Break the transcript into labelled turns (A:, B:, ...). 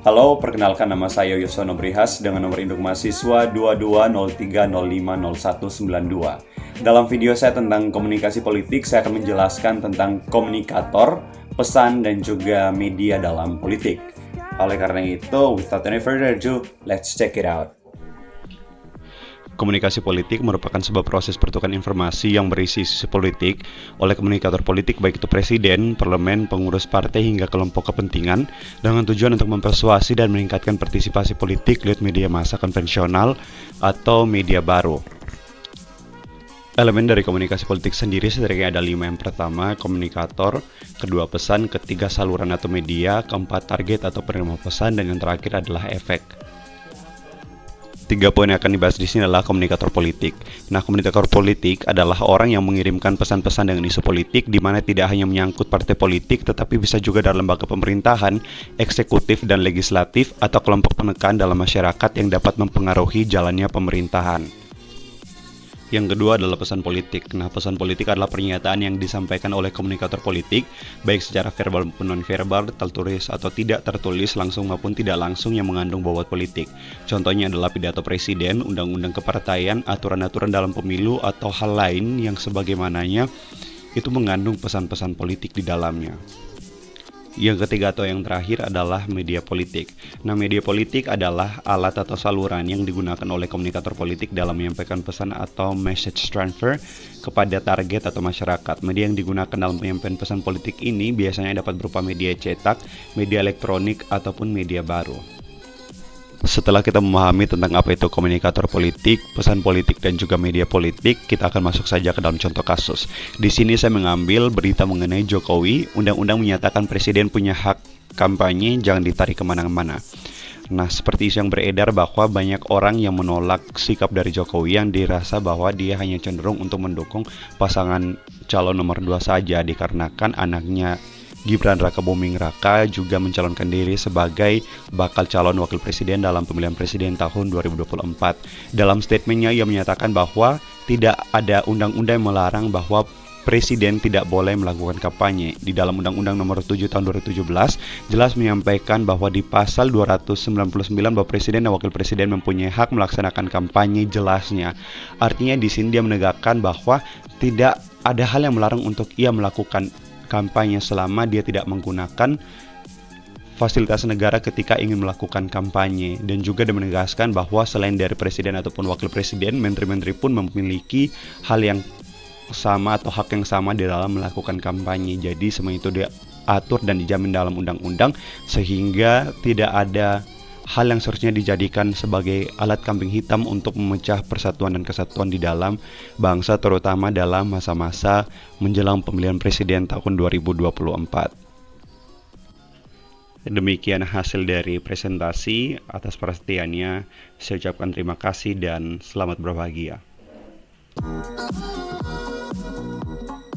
A: Halo, perkenalkan nama saya Yosono Brihas dengan nomor induk mahasiswa 2203050192. Dalam video saya tentang komunikasi politik, saya akan menjelaskan tentang komunikator, pesan, dan juga media dalam politik. Oleh karena itu, without any further ado, let's check it out.
B: Komunikasi politik merupakan sebuah proses pertukaran informasi yang berisi isu politik oleh komunikator politik, baik itu presiden, parlemen, pengurus partai, hingga kelompok kepentingan, dengan tujuan untuk mempersuasi dan meningkatkan partisipasi politik lewat media massa konvensional atau media baru. Elemen dari komunikasi politik sendiri setidaknya ada 5. Yang pertama, komunikator, kedua pesan, ketiga saluran atau media, keempat target atau penerima pesan, dan yang terakhir adalah efek. 3 poin yang akan dibahas di sini adalah komunikator politik. Nah, komunikator politik adalah orang yang mengirimkan pesan-pesan dengan isu politik, di mana tidak hanya menyangkut partai politik, tetapi bisa juga dalam lembaga pemerintahan, eksekutif, dan legislatif, atau kelompok penekan dalam masyarakat yang dapat mempengaruhi jalannya pemerintahan. Yang kedua adalah pesan politik. Nah, pesan politik adalah pernyataan yang disampaikan oleh komunikator politik, baik secara verbal maupun non-verbal, tertulis atau tidak tertulis, langsung maupun tidak langsung, yang mengandung bobot politik. Contohnya adalah pidato presiden, undang-undang kepartaian, aturan-aturan dalam pemilu, atau hal lain yang sebagaimananya itu mengandung pesan-pesan politik di dalamnya. Yang ketiga atau yang terakhir adalah media politik. Nah, media politik adalah alat atau saluran yang digunakan oleh komunikator politik dalam menyampaikan pesan atau message transfer kepada target atau masyarakat. Media yang digunakan dalam penyampaian pesan politik ini biasanya dapat berupa media cetak, media elektronik, ataupun media baru. Setelah kita memahami tentang apa itu komunikator politik, pesan politik, dan juga media politik, kita akan masuk saja ke dalam contoh kasus. Di sini saya mengambil berita mengenai Jokowi. Undang-undang menyatakan presiden punya hak kampanye, jangan ditarik kemana-mana. Nah, seperti isu yang beredar bahwa banyak orang yang menolak sikap dari Jokowi, yang dirasa bahwa dia hanya cenderung untuk mendukung pasangan calon nomor 2 saja, dikarenakan anaknya Gibran Rakabuming Raka juga mencalonkan diri sebagai bakal calon wakil presiden dalam pemilihan presiden tahun 2024. Dalam statementnya ia menyatakan bahwa tidak ada undang-undang yang melarang bahwa presiden tidak boleh melakukan kampanye. Di dalam Undang-Undang Nomor 7 Tahun 2017 jelas menyampaikan bahwa di pasal 299 bahwa presiden dan wakil presiden mempunyai hak melaksanakan kampanye, jelasnya. Artinya di sini dia menegakkan bahwa tidak ada hal yang melarang untuk ia melakukan kampanye selama dia tidak menggunakan fasilitas negara ketika ingin melakukan kampanye. Dan juga dia menegaskan bahwa selain dari presiden ataupun wakil presiden, menteri-menteri pun memiliki hal yang sama atau hak yang sama di dalam melakukan kampanye. Jadi semua itu diatur dan dijamin dalam undang-undang, sehingga tidak ada hal yang seharusnya dijadikan sebagai alat kambing hitam untuk memecah persatuan dan kesatuan di dalam bangsa, terutama dalam masa-masa menjelang pemilihan presiden tahun 2024. Demikian hasil dari presentasi. Atas perhatiannya saya ucapkan terima kasih dan selamat berbahagia.